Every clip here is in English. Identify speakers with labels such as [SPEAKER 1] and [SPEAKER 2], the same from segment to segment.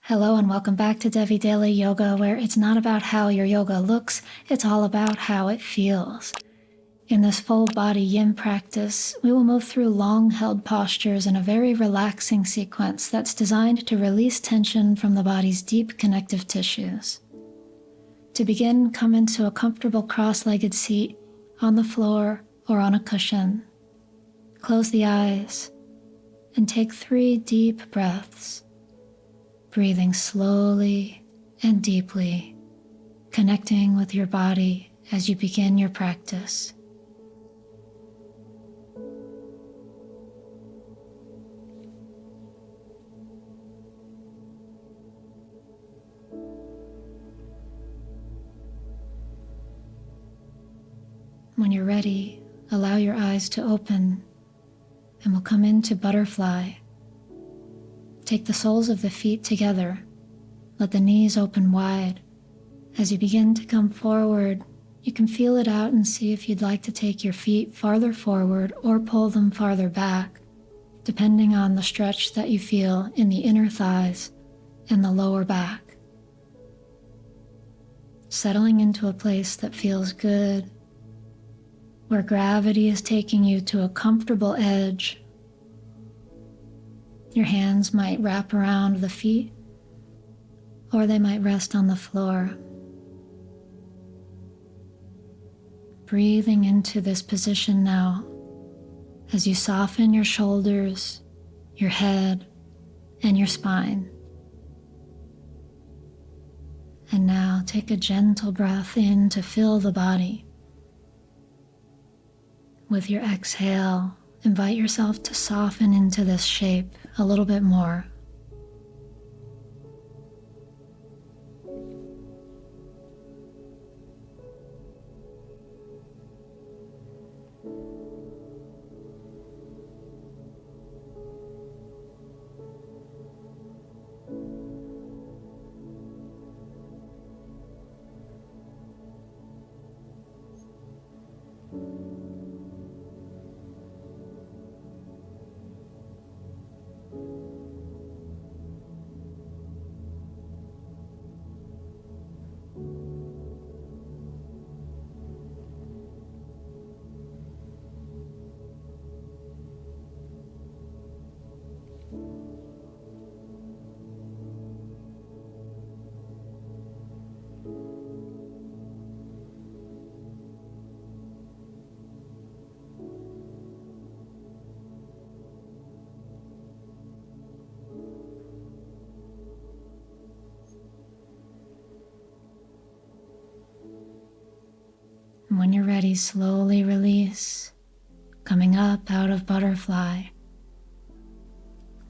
[SPEAKER 1] Hello and welcome back to Devi Daily Yoga, where it's not about how your yoga looks, it's all about how it feels. In this full body yin practice, we will move through long held postures in a very relaxing sequence that's designed to release tension from the body's deep connective tissues. To begin, come into a comfortable cross-legged seat on the floor or on a cushion. Close the eyes and take 3 deep breaths, breathing slowly and deeply, connecting with your body as you begin your practice. When you're ready, allow your eyes to open and we'll come into butterfly. Take the soles of the feet together. Let the knees open wide. As you begin to come forward, you can feel it out and see if you'd like to take your feet farther forward or pull them farther back, depending on the stretch that you feel in the inner thighs and the lower back. Settling into a place that feels good, where gravity is taking you to a comfortable edge. Your hands might wrap around the feet, or they might rest on the floor. Breathing into this position now, as you soften your shoulders, your head, and your spine. And now take a gentle breath in to fill the body. With your exhale, invite yourself to soften into this shape a little bit more. And when you're ready, slowly release, coming up out of butterfly.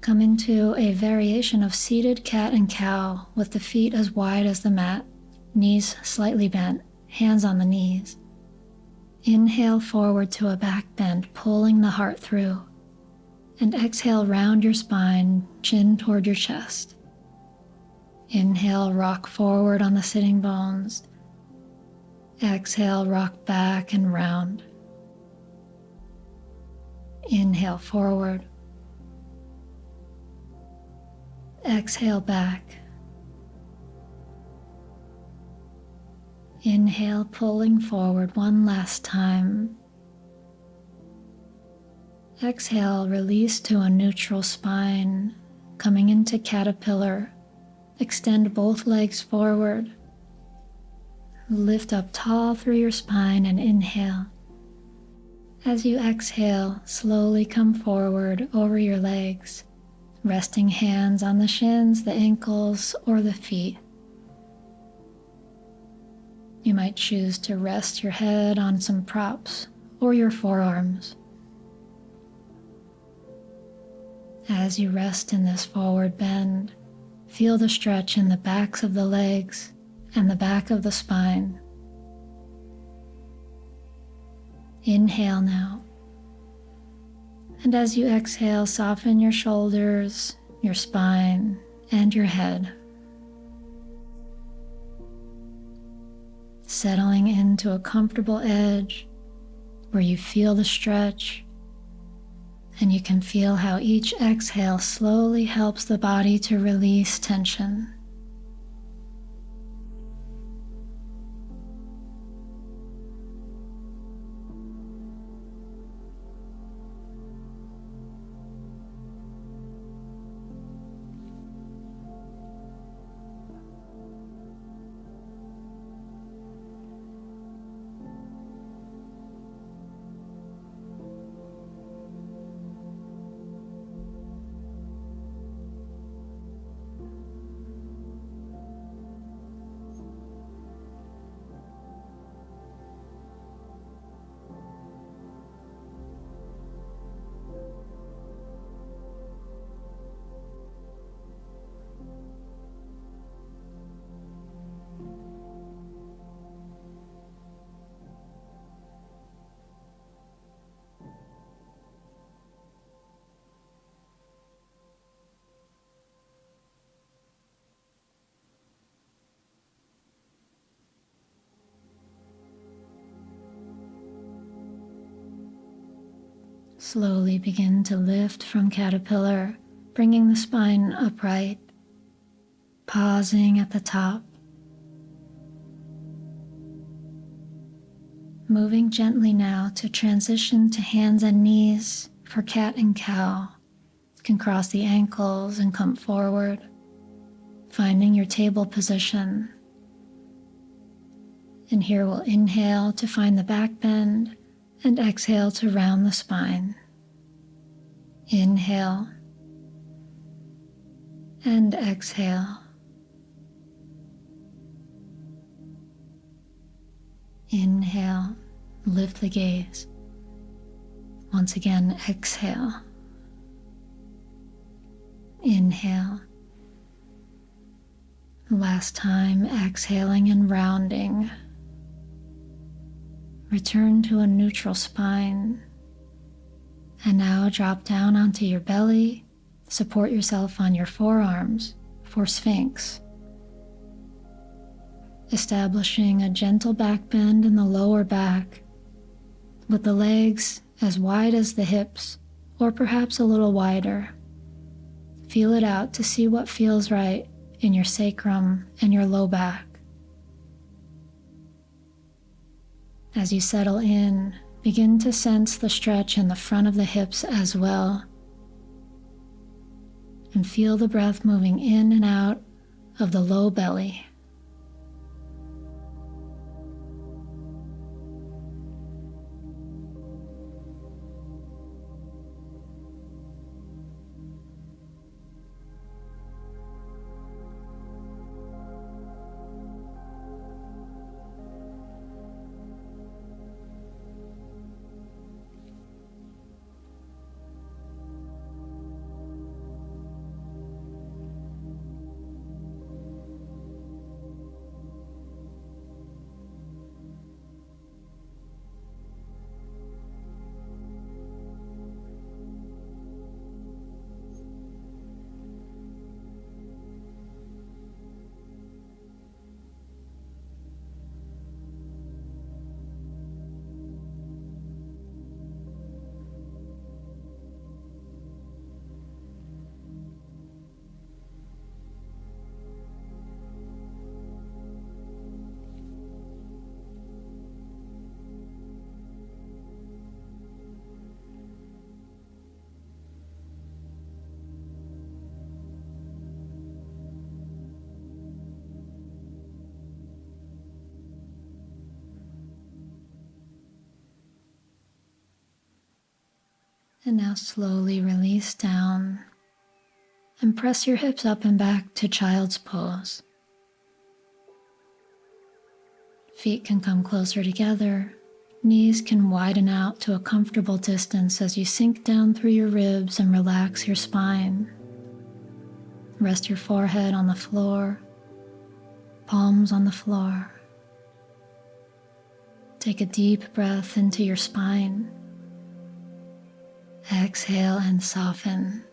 [SPEAKER 1] Come into a variation of seated cat and cow with the feet as wide as the mat, knees slightly bent, hands on the knees. Inhale forward to a back bend, pulling the heart through. And exhale, round your spine, chin toward your chest. Inhale, rock forward on the sitting bones. Exhale, rock back and round. Inhale forward. Exhale back. Inhale, pulling forward one last time. Exhale, release to a neutral spine, coming into caterpillar. Extend both legs forward. Lift up tall through your spine and inhale. As you exhale, slowly come forward over your legs, resting hands on the shins, the ankles, or the feet. You might choose to rest your head on some props or your forearms. As you rest in this forward bend, feel the stretch in the backs of the legs and the back of the spine. Inhale now. And as you exhale, soften your shoulders, your spine, and your head. Settling into a comfortable edge where you feel the stretch And you can feel how each exhale slowly helps the body to release tension. Slowly begin to lift from caterpillar, bringing the spine upright, pausing at the top, moving gently now to transition to hands and knees for cat and cow. You can cross the ankles and come forward, finding your table position. And here we'll inhale to find the back bend and exhale to round the spine. Inhale and exhale. Inhale, lift the gaze. Once again, exhale. Inhale. Last time, exhaling and rounding. Return to a neutral spine. And now drop down onto your belly. Support yourself on your forearms for Sphinx. Establishing a gentle back bend in the lower back, with the legs as wide as the hips, or perhaps a little wider. Feel it out to see what feels right in your sacrum and your low back. As you settle in, begin to sense the stretch in the front of the hips as well. And feel the breath moving in and out of the low belly. And now slowly release down and press your hips up and back to child's pose. Feet can come closer together. Knees can widen out to a comfortable distance as you sink down through your ribs and relax your spine. Rest your forehead on the floor, palms on the floor. Take a deep breath into your spine. Exhale and soften.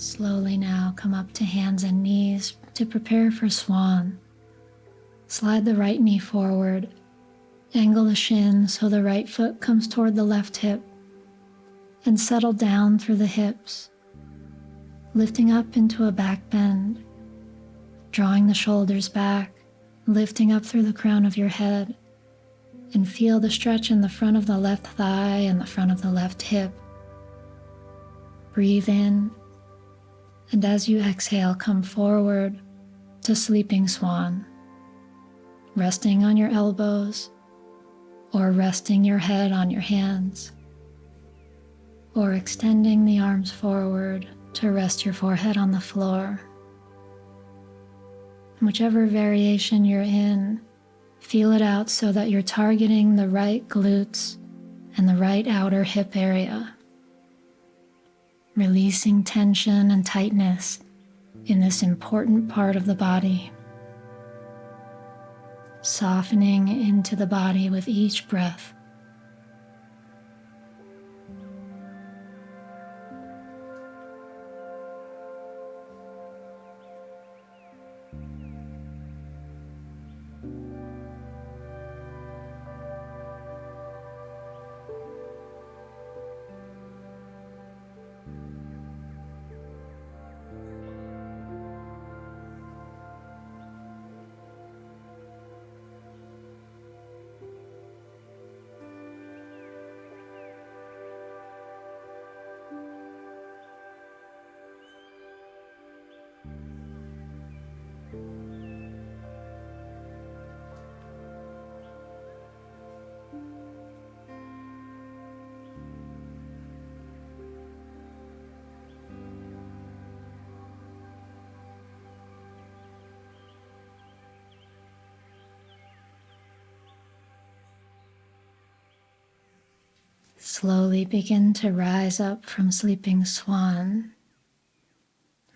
[SPEAKER 1] Slowly now come up to hands and knees to prepare for swan. Slide the right knee forward. Angle the shin so the right foot comes toward the left hip. And settle down through the hips, lifting up into a back bend, drawing the shoulders back, lifting up through the crown of your head, and feel the stretch in the front of the left thigh and the front of the left hip. Breathe in, and as you exhale, come forward to sleeping swan, resting on your elbows or resting your head on your hands, or extending the arms forward to rest your forehead on the floor. Whichever variation you're in, feel it out so that you're targeting the right glutes and the right outer hip area, releasing tension and tightness in this important part of the body, softening into the body with each breath. Slowly begin to rise up from sleeping swan.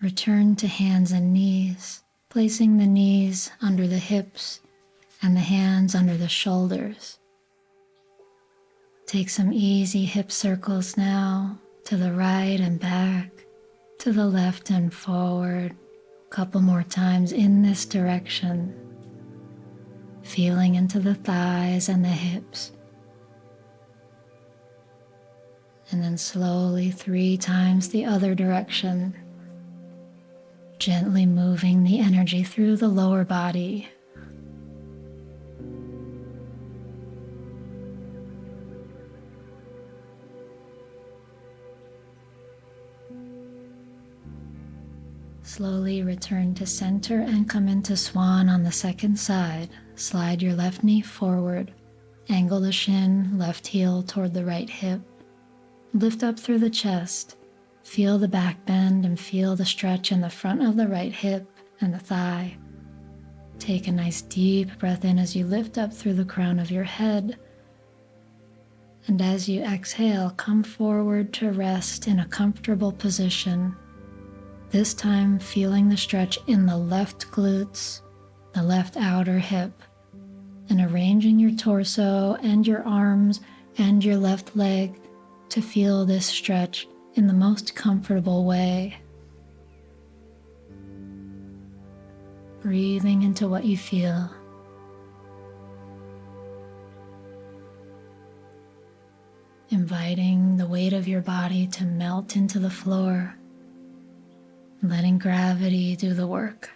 [SPEAKER 1] Return to hands and knees, placing the knees under the hips and the hands under the shoulders. Take some easy hip circles now to the right and back, to the left and forward. A couple more times in this direction, feeling into the thighs and the hips. And then slowly 3 times the other direction, gently moving the energy through the lower body. Slowly return to center and come into swan on the second side. Slide your left knee forward, angle the shin, left heel toward the right hip. Lift up through the chest, feel the back bend and feel the stretch in the front of the right hip and the thigh. Take a nice deep breath in as you lift up through the crown of your head. And as you exhale, come forward to rest in a comfortable position. This time feeling the stretch in the left glutes, the left outer hip, and arranging your torso and your arms and your left leg to feel this stretch in the most comfortable way. Breathing into what you feel. Inviting the weight of your body to melt into the floor, letting gravity do the work.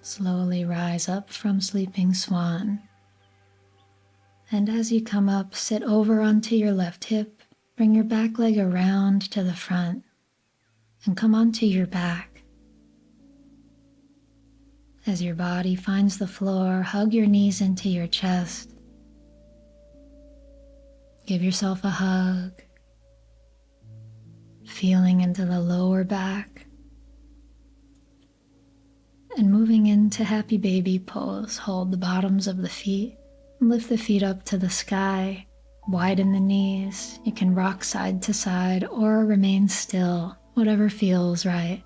[SPEAKER 1] Slowly rise up from sleeping swan. And as you come up, sit over onto your left hip, bring your back leg around to the front, and come onto your back. As your body finds the floor, hug your knees into your chest. Give yourself a hug, feeling into the lower back, and moving into happy baby pose. Hold the bottoms of the feet, lift the feet up to the sky, widen the knees. You can rock side to side or remain still, whatever feels right.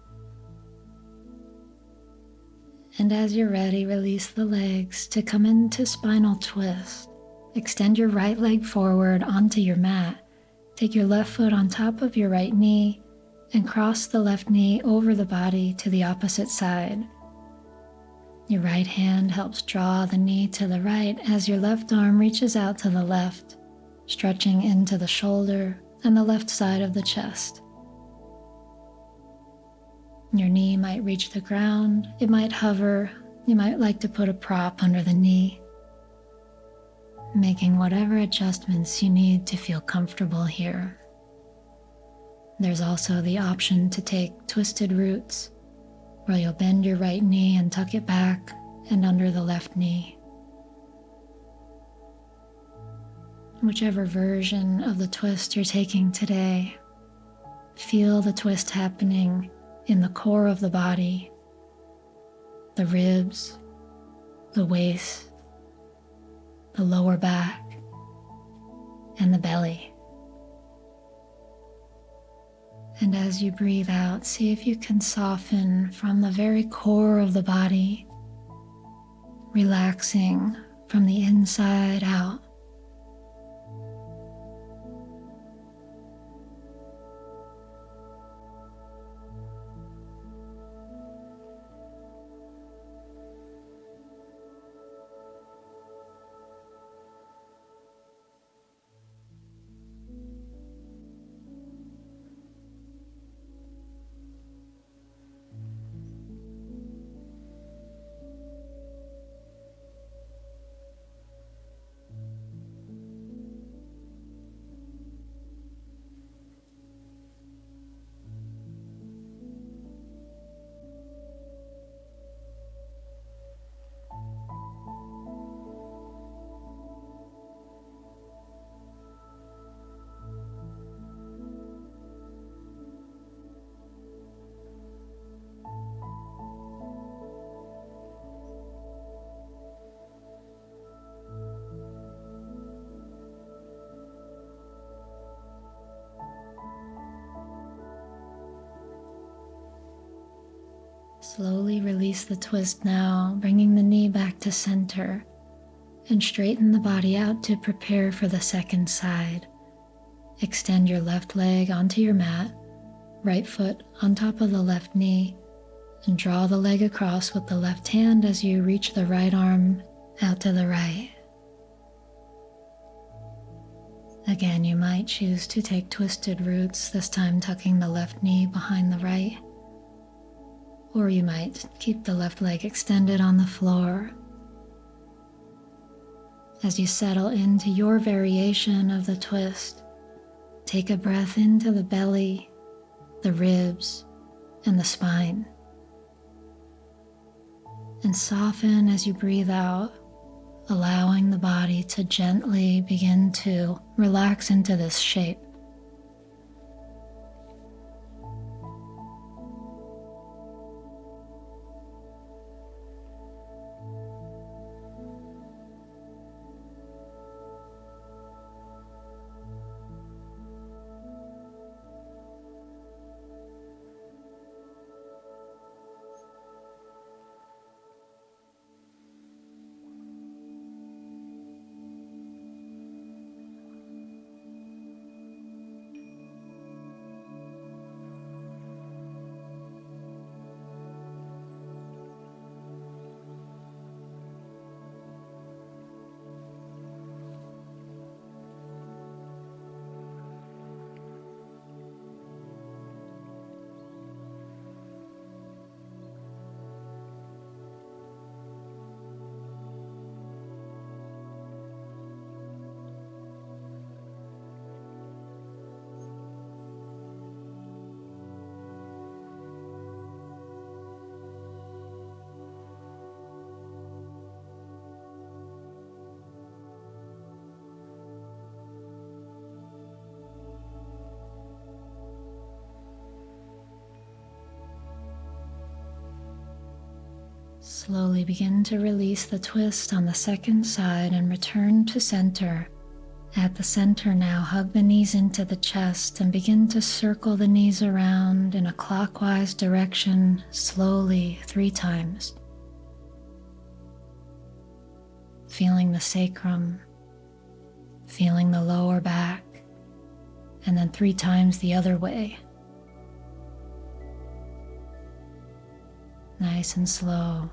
[SPEAKER 1] And as you're ready, release the legs to come into spinal twist. Extend your right leg forward onto your mat. Take your left foot on top of your right knee and cross the left knee over the body to the opposite side. Your right hand helps draw the knee to the right as your left arm reaches out to the left, stretching into the shoulder and the left side of the chest. Your knee might reach the ground, it might hover, you might like to put a prop under the knee, making whatever adjustments you need to feel comfortable here. There's also the option to take twisted roots, where you'll bend your right knee and tuck it back and under the left knee. Whichever version of the twist you're taking today, feel the twist happening in the core of the body, the ribs, the waist, the lower back, and the belly. And as you breathe out, see if you can soften from the very core of the body, relaxing from the inside out. Slowly release the twist now, bringing the knee back to center, and straighten the body out to prepare for the second side. Extend your left leg onto your mat, right foot on top of the left knee, and draw the leg across with the left hand as you reach the right arm out to the right. Again, you might choose to take twisted roots, this time tucking the left knee behind the right. Or you might keep the left leg extended on the floor. As you settle into your variation of the twist, take a breath into the belly, the ribs, and the spine. And soften as you breathe out, allowing the body to gently begin to relax into this shape. Slowly begin to release the twist on the second side and return to center. At the center now, hug the knees into the chest and begin to circle the knees around in a clockwise direction slowly 3 times. Feeling the sacrum, feeling the lower back, and then 3 times the other way. Nice and slow.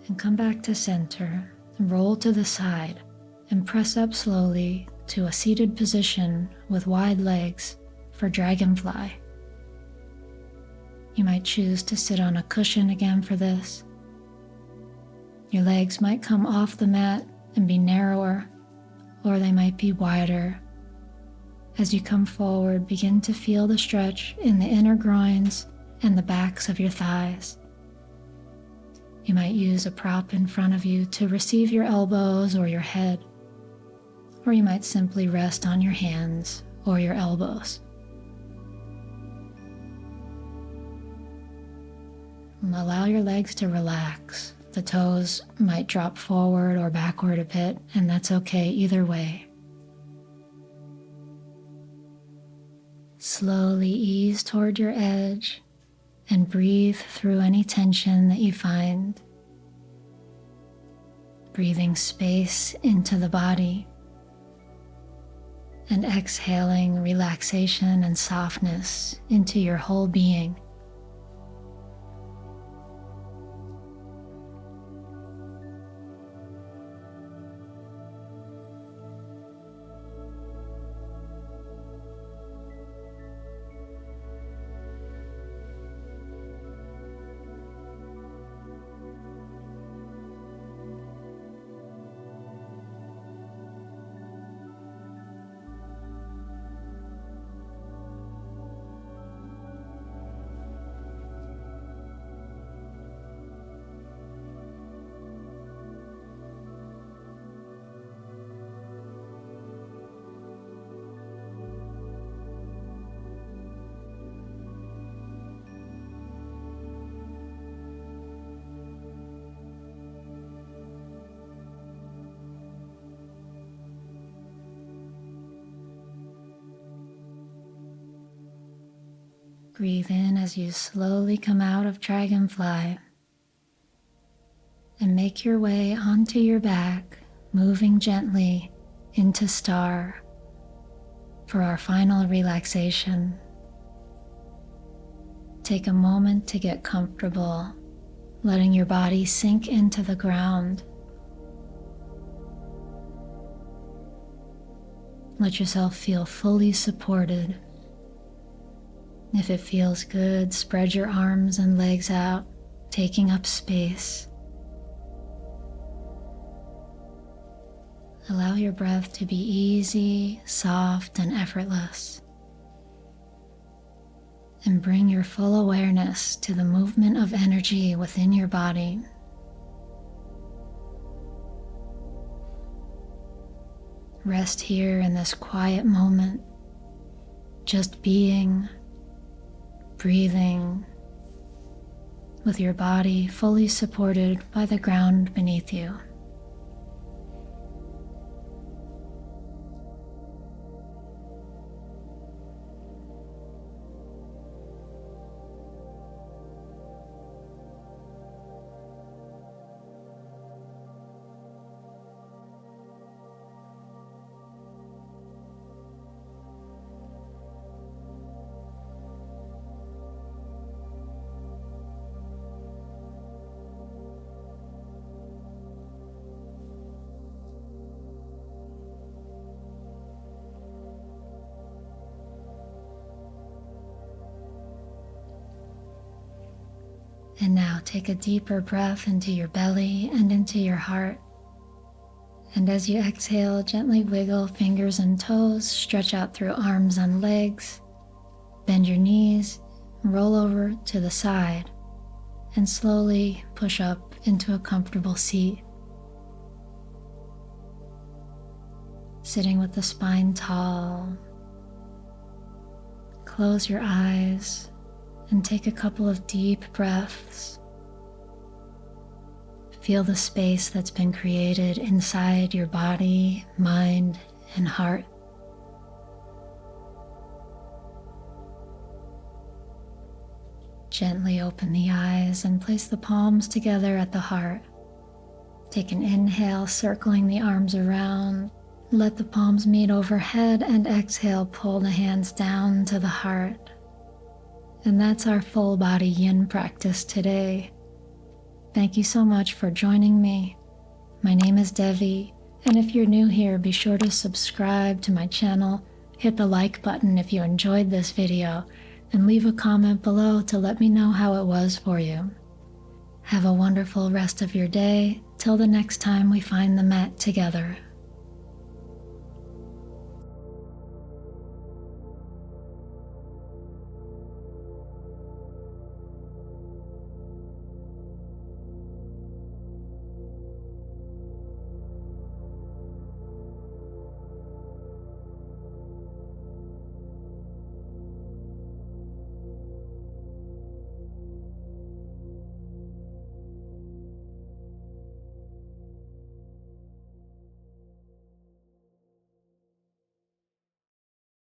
[SPEAKER 1] And come back to center, roll to the side, and press up slowly to a seated position with wide legs for Dragonfly. You might choose to sit on a cushion again for this. Your legs might come off the mat and be narrower, or they might be wider. As you come forward, begin to feel the stretch in the inner groins and the backs of your thighs. You might use a prop in front of you to receive your elbows or your head, or you might simply rest on your hands or your elbows. And allow your legs to relax. The toes might drop forward or backward a bit, and that's okay either way. Slowly ease toward your edge and breathe through any tension that you find. Breathing space into the body and exhaling relaxation and softness into your whole being. Breathe in as you slowly come out of Dragonfly and make your way onto your back, moving gently into Star for our final relaxation. Take a moment to get comfortable, letting your body sink into the ground. Let yourself feel fully supported. If it feels good, spread your arms and legs out, taking up space. Allow your breath to be easy, soft, and effortless. And bring your full awareness to the movement of energy within your body. Rest here in this quiet moment, just being, breathing, with your body fully supported by the ground beneath you. And now take a deeper breath into your belly and into your heart. And as you exhale, gently wiggle fingers and toes, stretch out through arms and legs, bend your knees, roll over to the side, and slowly push up into a comfortable seat. Sitting with the spine tall, close your eyes and take a couple of deep breaths. Feel the space that's been created inside your body, mind, and heart. Gently open the eyes and place the palms together at the heart. Take an inhale, circling the arms around. Let the palms meet overhead, and exhale, pull the hands down to the heart. And that's our full body yin practice today. Thank you so much for joining me. My name is Devi, and if you're new here, be sure to subscribe to my channel, hit the like button if you enjoyed this video, and leave a comment below to let me know how it was for you. Have a wonderful rest of your day, till the next time we find the mat together.